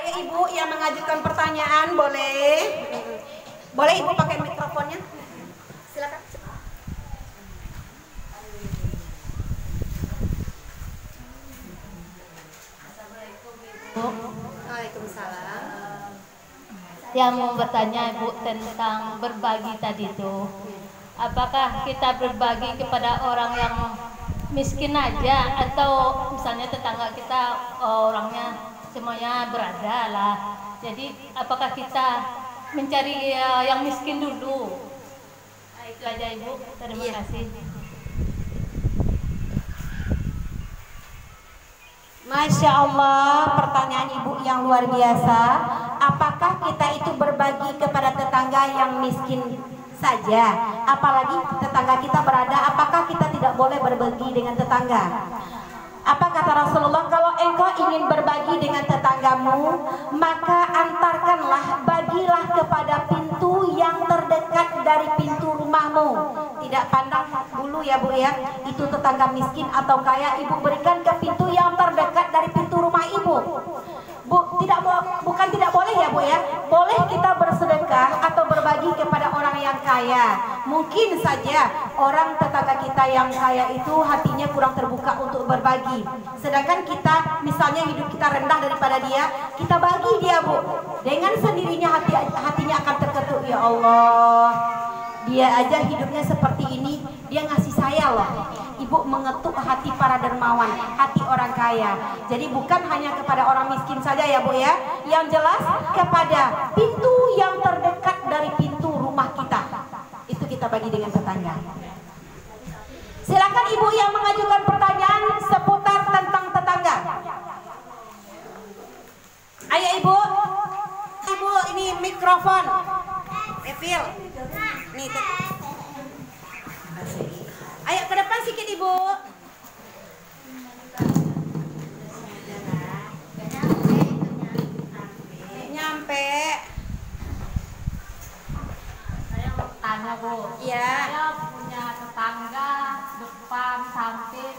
Ayo Ibu yang mengajukan pertanyaan boleh. Boleh Ibu pakai mikrofonnya? Silakan. Assalamualaikum Ibu. Waalaikumsalam. Yang mau bertanya Ibu tentang berbagi tadi itu, apakah kita berbagi kepada orang yang miskin aja atau misalnya tetangga kita orangnya semuanya berada lah. Jadi apakah kita mencari yang miskin dulu? Itu aja Ibu. Terima kasih. Masya Allah, pertanyaan Ibu yang luar biasa. Apakah kita itu berbagi kepada tetangga yang miskin saja? Apalagi tetangga kita berada, apakah kita tidak boleh berbagi dengan tetangga? Apa kata Rasulullah? Kalau engkau ingin berbagi dengan tetanggamu, maka antarkanlah, bagilah kepada pintu yang terdekat dari pintu rumahmu. Tidak pandang dulu ya Bu ya, itu tetangga miskin atau kaya, Ibu berikan ke pintu yang terdekat dari pintu rumah Ibu. Bu, bukan tidak boleh ya Bu ya, boleh kita bersedekah atau berbagi kepada orang yang kaya. Mungkin saja orang tetangga kita yang kaya itu hatinya kurang terbuka untuk berbagi. Sedangkan kita misalnya hidup kita rendah daripada dia, kita bagi dia Bu. Dengan sendirinya hatinya akan terketuk, ya Allah, dia aja hidupnya seperti ini, dia ngasih saya loh. Ibu mengetuk hati para dermawan, hati orang kaya. Jadi bukan hanya kepada orang miskin saja ya Bu ya, yang jelas kepada pintu yang terdekat dari pintu rumah kita, itu kita bagi dengan tetangga. Silakan Ibu yang mengajukan pertanyaan seputar tentang tetangga. Ayo Ibu, Ibu ini mikrofon, Evil, nih. Ayo ke depan sedikit Ibu. Nyampe. Saya mau tanya Bu. Iya. Saya punya tetangga depan samping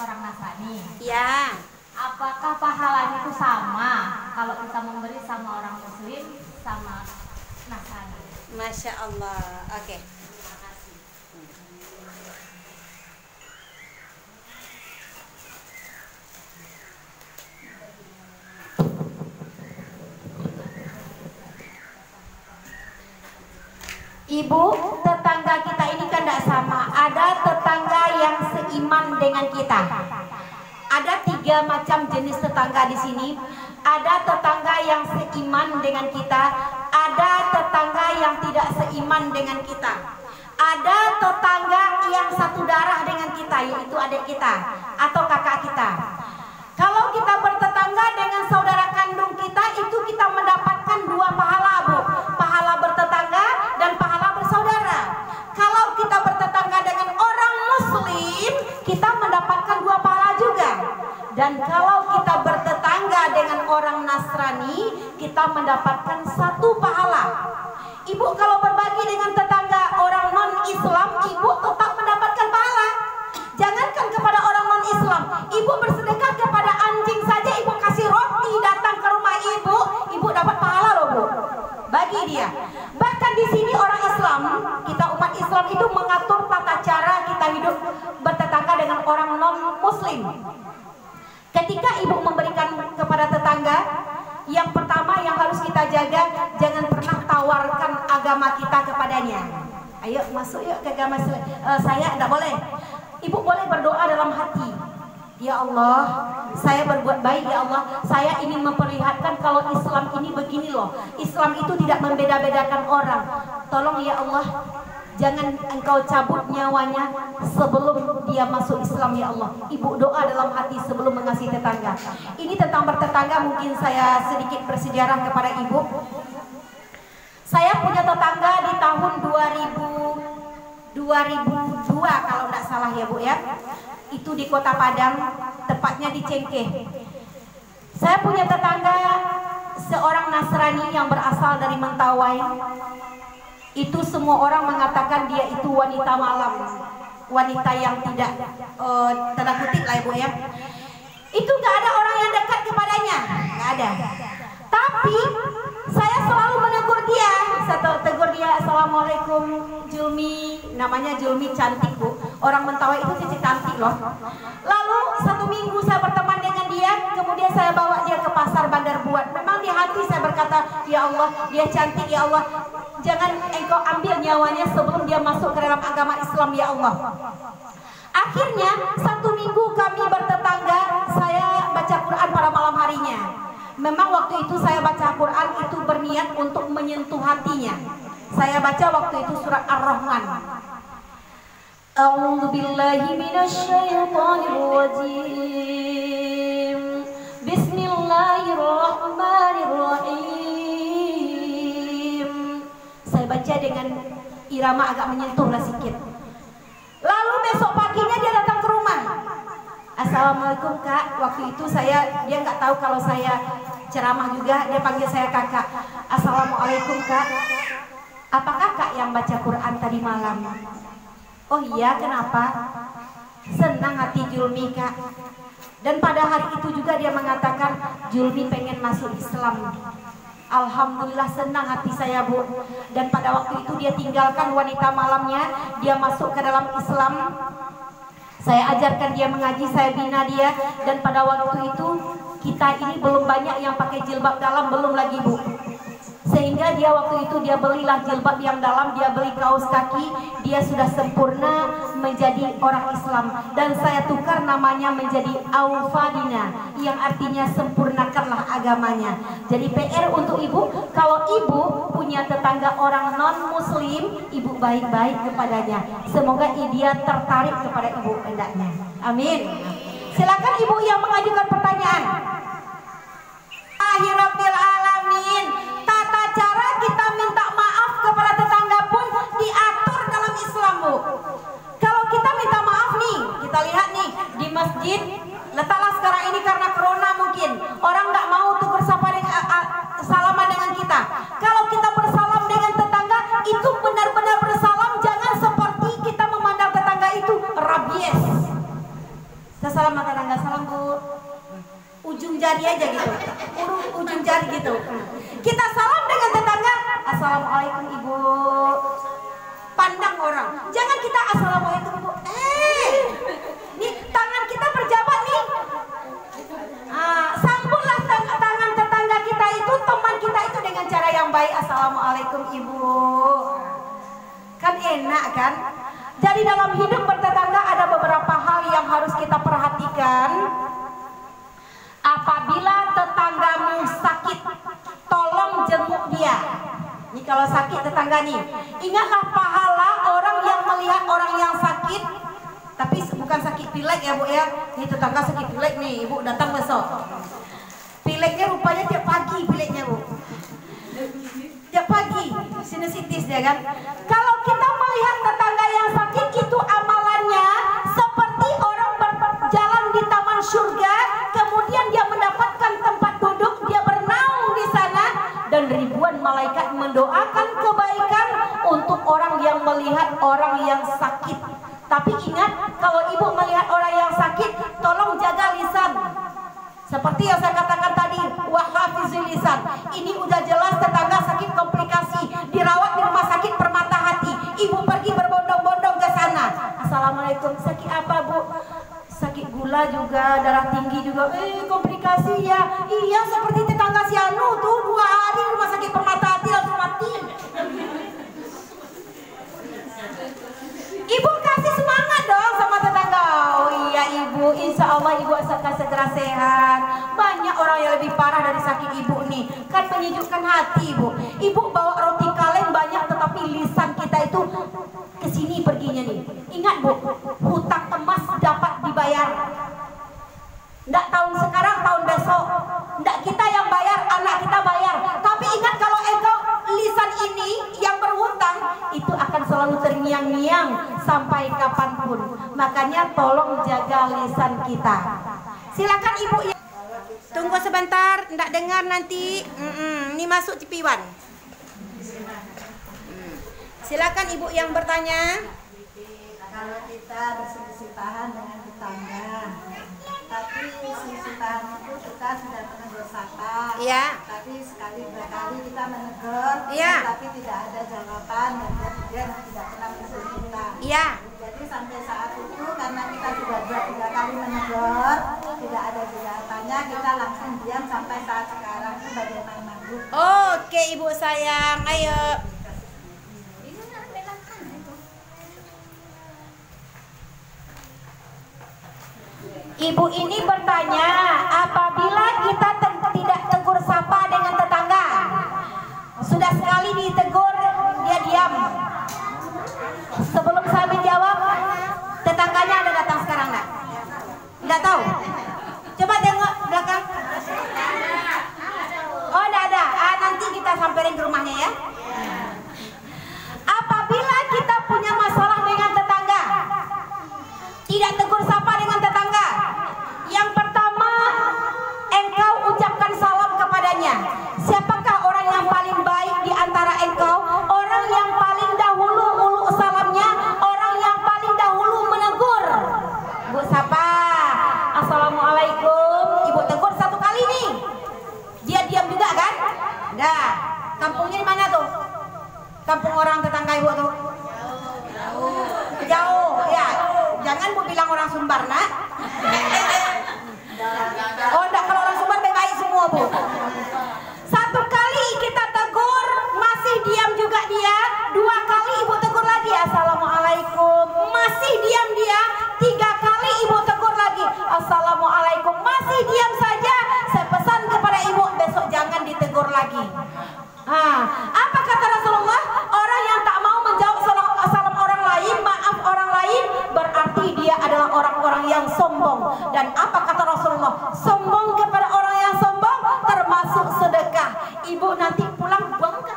orang Nasrani. Iya. Apakah pahalanya itu sama kalau kita memberi sama orang Muslim sama Nasrani? Masya Allah. Oke. Ibu, tetangga kita ini kan tidak sama. Ada tetangga yang seiman dengan kita. Ada 3 macam jenis tetangga di sini. Ada tetangga yang seiman dengan kita. Ada tetangga yang tidak seiman dengan kita. Ada tetangga yang satu darah dengan kita, yaitu adik kita atau kakak kita. Kalau kita bertetangga dengan saudara kandung kita, itu kita mendapatkan 2 pahala Bu. Pahala bertetangga dan pahala bersaudara. Kalau kita bertetangga dengan orang Muslim, kita mendapatkan 2 pahala juga. Dan kalau kita bertetangga dengan orang Nasrani, kita mendapatkan 1 pahala. Ibu kalau berbagi dengan tetangga orang non-Islam, Ibu tetap mendapatkan pahala. Jangankan kepada orang non-Islam, Ibu bersedekah kepada anjing saja, Ibu kasih roti datang ke rumah Ibu, Ibu dapat pahala loh Bu. Bagi dia. Bahkan di sini orang Islam, kita umat Islam itu mengatur tata cara kita hidup bertetangga dengan orang non-Muslim. Ketika Ibu memberikan kepada tetangga, yang pertama yang harus kita jaga, jangan pernah tawarkan agama kita kepadanya. Ayo masuk yuk ke agama saya, tidak boleh. Ibu boleh berdoa dalam hati, ya Allah, saya berbuat baik ya Allah, saya ingin memperlihatkan kalau Islam ini begini loh. Islam itu tidak membeda-bedakan orang. Tolong ya Allah, jangan engkau cabut nyawanya sebelum dia masuk Islam ya Allah. Ibu doa dalam hati sebelum mengasihi tetangga. Ini tentang bertetangga, mungkin saya sedikit bersejarah kepada Ibu. Saya punya tetangga di tahun 2002 kalau tidak salah ya Bu ya. Itu di Kota Padang, tepatnya di Cengkeh. Saya punya tetangga seorang Nasrani yang berasal dari Mentawai. Itu semua orang mengatakan dia itu wanita malam, wanita yang tidak tanda kutip lah ya Bu ya. Itu nggak ada orang yang dekat kepadanya, nggak ada. Tapi saya selalu menegur dia. Saya tegur dia, Assalamualaikum Julmi. Namanya Julmi, cantik Bu. Orang Mentawai itu cici cantik loh. Lalu 1 minggu saya berteman dengan dia, kemudian saya bawa dia ke pasar Bandar Buat. Memang di hati saya berkata, ya Allah, dia cantik ya Allah. Jangan engkau ambil nyawanya sebelum dia masuk ke dalam agama Islam ya Allah. Akhirnya 1 minggu kami bertetangga, saya baca Quran pada malam harinya. Memang waktu itu saya baca Quran itu berniat untuk menyentuh hatinya. Saya baca waktu itu surat Ar-Rahman. A'udzu billahi minasyaitonir rajim. Bismillahirrahmanirrahim. Saya baca dengan irama agak menyentuh lah sedikit. Lalu besok paginya dia datang ke rumah. Assalamualaikum Kak. Waktu itu dia nggak tahu kalau saya ceramah juga, dia panggil saya kakak. Assalamualaikum Kak. Apakah Kak yang baca Quran tadi malam? Oh iya, kenapa? Senang hati Julmi Kak. Dan pada hari itu juga dia mengatakan Julmi pengen masuk Islam. Alhamdulillah senang hati saya Bu. Dan pada waktu itu dia tinggalkan wanita malamnya, dia masuk ke dalam Islam. Saya ajarkan dia mengaji, saya bina dia. Dan pada waktu itu kita ini belum banyak yang pakai jilbab dalam, belum lagi Bu. Sehingga dia waktu itu dia belilah jilbab yang dalam, dia beli kaos kaki, dia sudah sempurna menjadi orang Islam. Dan saya tukar namanya menjadi Aufadina, yang artinya sempurnakanlah agamanya. Jadi PR untuk ibu, kalau ibu punya tetangga orang non muslim, ibu baik-baik kepadanya. Semoga dia tertarik kepada ibu hendaknya. Amin. Silakan ibu yang mengajukan pertanyaan. Akhirabbil alamin. Tata cara kita minta maaf kepada tetangga pun diatur dalam Islam Bu. Kalau kita minta maaf nih, kita lihat nih di masjid, letaklah sekarang ini karena corona mungkin orang nggak mau tuh bersapa dengan salaman dengan kita. Kalau kita bersalam dengan tetangga itu benar-benar bersalam, jangan seperti kita memandang tetangga itu rabies. Kita salam sama tetangga, salam Bu. Ujung jari aja gitu, ujung jari gitu. Kita salam dengan tetangga, Assalamualaikum Ibu. Pandang orang, jangan kita Assalamualaikum Ibu. Nih tangan kita berjabat nih. Sambutlah tangan tetangga kita itu, teman kita itu dengan cara yang baik. Assalamualaikum Ibu. Kan enak kan? Jadi dalam hidup bertetangga ada beberapa hal yang harus kita perhatikan. Apabila tetanggamu sakit, tolong jenguk dia. Ini kalau sakit tetangga nih, ingatlah pahala orang yang melihat orang yang sakit. Tapi bukan sakit pilek ya Bu ya. Ini tetangga sakit pilek nih, Ibu datang besok. Pileknya rupanya tiap pagi pileknya Bu. Tiap pagi, sinusitis ya kan. Kalau kita melihat tetangga yang sakit, itu amalannya seperti orang berjalan di taman surga, kemudian dia mendapatkan tempat duduk, dia bernaung di sana, dan ribuan malaikat mendoakan kebaikan untuk orang yang melihat orang yang sakit. Tapi ingat, kalau ibu melihat orang yang sakit, tolong jaga lisan. Seperti yang saya katakan tadi, wahafizul lisan. Ini udah jelas tetangga sakit komplikasi, dirawat di rumah sakit Permata Hati. Ibu pergi berbondong-bondong ke sana. Assalamualaikum, sakit apa Bu? Sakit gula juga, darah tinggi juga. Komplikasi ya. Iya, seperti tetangga si Anu tuh 2 hari rumah sakit Permata Hati langsung mati. Ibu kasih semangat dong sama tetangga. Oh iya Ibu, insya Allah Ibu akan segera sehat. Banyak orang yang lebih parah dari sakit Ibu nih. Kan menyejukkan hati Ibu. Ibu bawa roti kaleng banyak, tetapi lisan kita itu kesini perginya nih. Ingat Bu, hutang emas dapat dibayar. Nggak tahun sekarang, tahun besok. Nggak kita yang bayar, anak kita bayar. Tapi ingat, kalau engkau lisan ini yang berhutang, itu akan selalu terngiang-ngiang sampai kapanpun. Makanya tolong jaga lisan kita. Silakan Ibu. Tunggu sebentar, nggak dengar nanti. Ini masuk Cipiwan. Silakan Ibu yang bertanya. Kalau kita berselisih-tahan dengan tetangga, tapi selisih tahan itu kita sudah menegur apa. Iya. Tapi sekali berkali kita menegur, Iya. tapi tidak ada jawaban dan dia tidak pernah menegur kita. Iya. Jadi sampai saat itu karena kita sudah 2-3 kali menegur, tidak ada jawabannya, kita langsung diam sampai saat sekarang. Itu bagaimana Bu? Oke ibu sayang, ayo. Ibu ini bertanya, apabila kita tidak tegur sapa dengan tetangga, sudah sekali ditegur dia diam. Sebelum saya menjawab, tetangganya ada datang sekarang enggak? Enggak tahu. Coba tengok belakang. Oh, enggak ada. Nanti kita samperin ke rumahnya ya. Apabila kita punya masalah dengan tetangga, tidak tegur sapa dengan tetangga, yang pertama engkau ucapkan salam kepadanya. Siapakah orang yang paling baik di antara engkau? Orang yang paling dahulu ulu salamnya, orang yang paling dahulu menegur. Bu sapa, assalamualaikum. Ibu tegur 1 kali nih, dia diam juga kan? Dah. Kampungnya di mana tuh? Kampung orang tetangga ibu tuh? Jauh ya. Jangan bu bilang orang Sumbar nak. Oh enggak, kalau orang Sumbar baik semua bu. 1 kali kita tegur masih diam juga dia. 2 kali ibu tegur lagi, assalamualaikum, masih diam dia. 3 kali ibu tegur lagi, assalamualaikum, masih diam saja. Saya pesan kepada ibu, besok jangan ditegur lagi. Apa kata Rasulullah? Orang yang tak mau menjawab salam orang lain, maaf orang lain, berarti dia adalah orang-orang yang sombong. Dan apa kata Rasulullah? Sombong kepada orang yang sombong termasuk sedekah. Ibu nanti pulang bangga.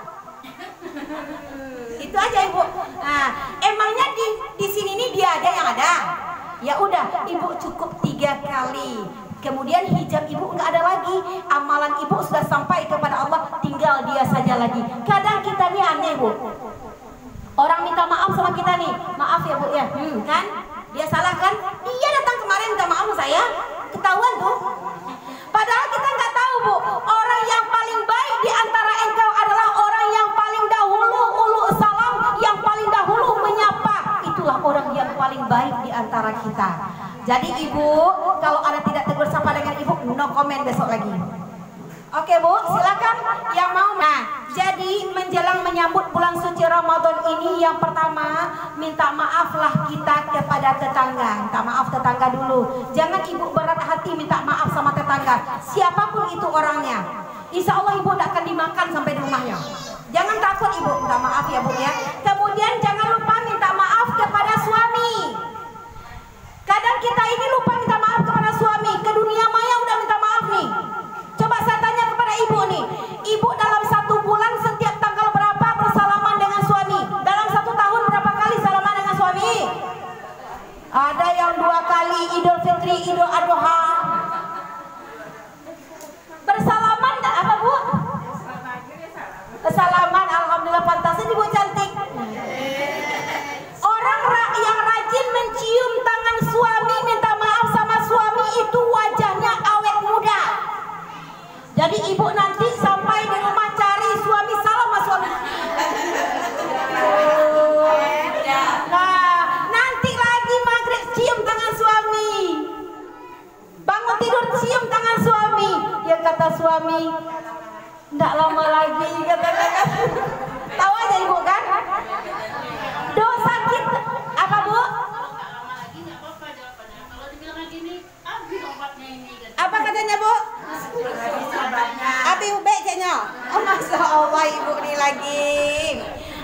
Itu aja ibu. Emangnya di sini nih dia ada yang ada? Ya udah, ibu cukup 3 kali. Kemudian hijab ibu nggak ada lagi, amalan ibu sudah sampai kepada Allah, tinggal dia saja lagi. Kadang kita nih aneh bu, orang minta maaf sama kita nih, maaf ya bu ya, kan? Dia salah kan? Dia datang kemarin minta maaf sama saya, ketahuan tuh. Padahal kita nggak tahu bu, orang yang paling baik di antara engkau adalah orang yang paling dahulu ulu salam, yang paling dahulu menyapa. Itulah orang yang paling baik di antara kita. Jadi ibu, kalau ada tidak tegur sapa dengan ibu, no comment besok lagi. Oke bu, silakan yang mau. Nah, jadi menjelang menyambut bulan suci Ramadan ini, yang pertama minta maaflah kita kepada tetangga. Minta maaf tetangga dulu. Jangan ibu berat hati minta maaf sama tetangga, siapapun itu orangnya. Insya Allah ibu tidak akan dimakan sampai di rumahnya. Jangan takut ibu, minta maaf ya bu ya. Kemudian jangan lupa minta maaf kepada suami. Kadang kita ini lupa minta maaf kepada suami. Ke dunia maya udah minta maaf nih. Coba saya tanya kepada ibu nih, ibu dalam 1 bulan setiap tanggal berapa bersalaman dengan suami? Dalam 1 tahun berapa kali salaman dengan suami? Ada yang 2 kali, Idul Fitri, Idul Adha. Bersalaman apa bu? Bersalaman, alhamdulillah pantasnya ibu cantik. Orang yang rajin mencium tangan suami, minta maaf sama suami, itu wajahnya awet muda. Jadi ibu nanti sampai di rumah cari suami, salam sama suami. Nah, nanti lagi maghrib cium tangan suami, bangun tidur cium tangan suami. Ya kata suami, nggak lama lagi kata-kata. Tahu aja ibu kan? Dosa kita apa bu? Apa katanya bu? Abi ube kayaknya. Oh masya Allah ibu nih lagi.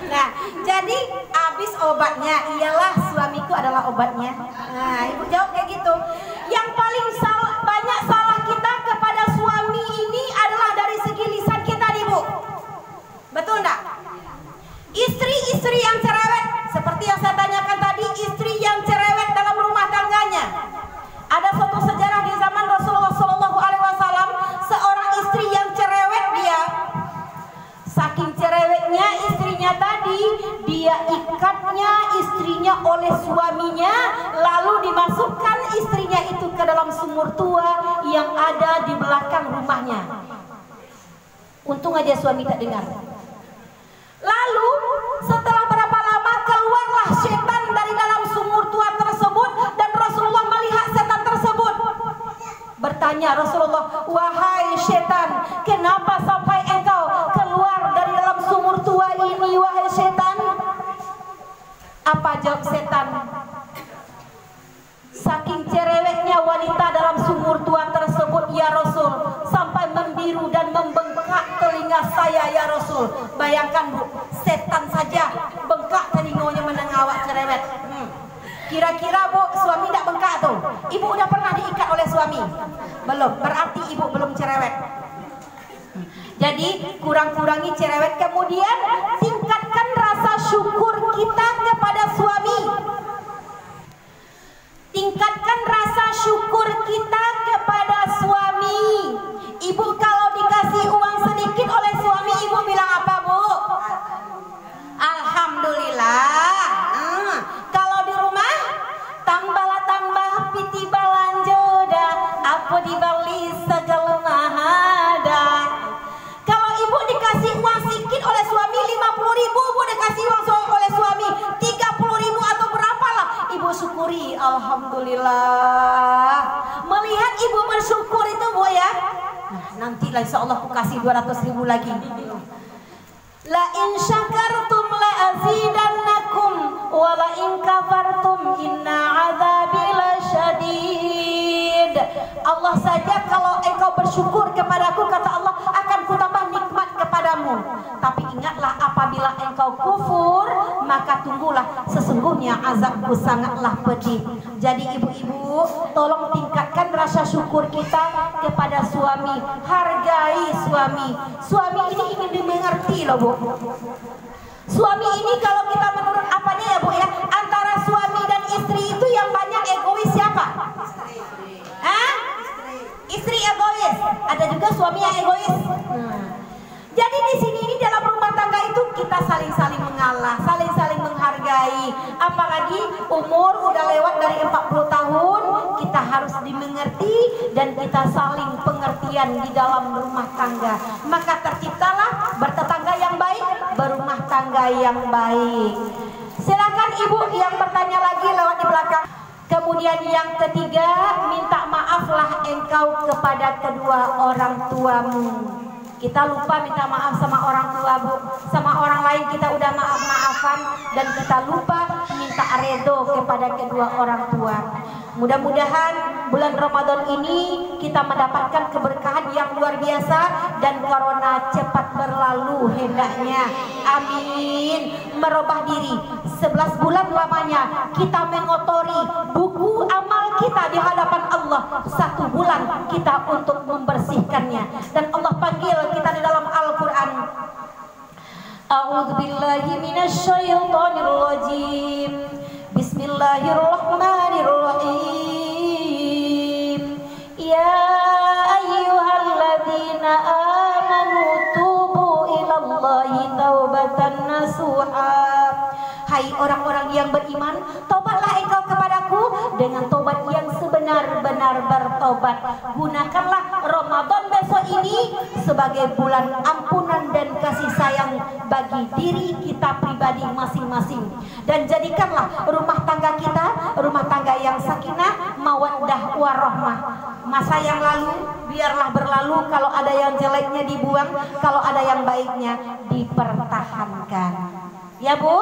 Nah jadi habis obatnya, iyalah suamiku adalah obatnya. Nah ibu jawab kayak gitu. Yang paling banyak salah kita kepada suami ini adalah dari segi lisan kita nih bu. Betul enggak? Istri-istri yang cerewet, seperti yang saya tanyakan tadi, istri yang cerewet dalam rumah tangganya. Ada suatu sejarah di zaman Rasulullah SAW, seorang istri yang cerewet dia. Saking cerewetnya istrinya tadi, dia ikatnya istrinya oleh suaminya, lalu dimasukkan istrinya itu ke dalam sumur tua yang ada di belakang rumahnya. Untung aja suami tak dengar. Lalu setelah berapa lama keluarlah setan dari dalam sumur tua tersebut, dan Rasulullah melihat setan tersebut. Bertanya Rasulullah, wahai setan, kenapa sampai engkau keluar dari dalam sumur tua ini, wahai setan? Apa jawab setan? Saking cerewetnya wanita dalam sumur tua tersebut, ya Rasul, sampai membiru dan membengkak telinga saya, ya Rasul. Bayangkan Bu, setan saja bengkak telinganya mendengar awak cerewet. Kira-kira Bu, suami tidak bengkak tuh? Ibu udah pernah diikat oleh suami? Belum, berarti ibu belum cerewet. Jadi kurang-kurangi cerewet, kemudian tingkatkan rasa syukur kita kepada suami. Tingkatkan rasa syukur kita kepada suami. Ibu kalau dikasih uang sedikit oleh suami, ibu bilang apa, Bu? Alhamdulillah. Kalau di rumah, tambah piti balanjoda, apa dibeli segala mahada. Kalau ibu dikasih uang sedikit oleh suami 50.000, ibu dikasih uang oleh suami 30.000 atau berapalah, ibu syukuri, alhamdulillah. Melihat ibu bersyukur itu, Bu, ya. Nah, nantilah insya Allah aku kasih 200.000 lagi. La in syakartum la azidannakum wa la in kafartum inna azabi lasyadid. Allah saja kalau engkau bersyukur kepadaku, kata Allah, akan kutambah nikmat kepadamu. Tapi ingatlah, apabila engkau kufur, maka tunggulah, sesungguhnya azabku sangatlah pedih. Jadi ibu-ibu, tolong tingkatkan rasa syukur kita kepada suami. Hargai suami. Suami ini ingin dimengerti loh, Bu. Suami ini kalau kita menurut apanya ya, Bu, ya, antara suami dan istri itu yang banyak egois siapa? Hah? Istri egois. Ada juga suami yang egois. Jadi di sini ini dalam rumah tangga itu kita saling-saling mengalah, saling-saling menghargai. Apalagi umur udah lewat dari 40 tahun, kita harus dimengerti dan kita saling pengertian di dalam rumah tangga. Maka terciptalah bertetangga yang baik, berumah tangga yang baik. Silakan Ibu yang bertanya lagi lewat di belakang. Kemudian yang ketiga, minta maaflah engkau kepada kedua orang tuamu. Kita lupa minta maaf sama orang tua, Bu. Sama orang lain kita udah maaf-maafan, dan kita lupa minta redo kepada kedua orang tua. Mudah-mudahan bulan Ramadan ini kita mendapatkan keberkahan yang luar biasa dan corona cepat berlalu hendaknya. Amin. Merubah diri. 11 bulan lamanya kita mengotori buku amal kita di hadapan Allah. 1 bulan kita untuk membersihkannya. Dan Allah panggil kita di dalam Al-Quran. A'udzubillahi minasyaitonirrajim. Bismillahirrahmanirrahim. Ya ayyuhalladzina amanu tubu ilallahi taubatan nasuha. Hai orang-orang yang beriman, tobatlah engkau kepadaku dengan tobat yang sebenar-benar bertobat. Gunakanlah Ramadan besok ini sebagai bulan ampunan dan kasih sayang bagi diri kita pribadi masing-masing. Dan jadikanlah rumah tangga kita rumah tangga yang sakinah, mawaddah, warahmah. Masa yang lalu biarlah berlalu, kalau ada yang jeleknya dibuang, kalau ada yang baiknya dipertahankan. Ya, Bu?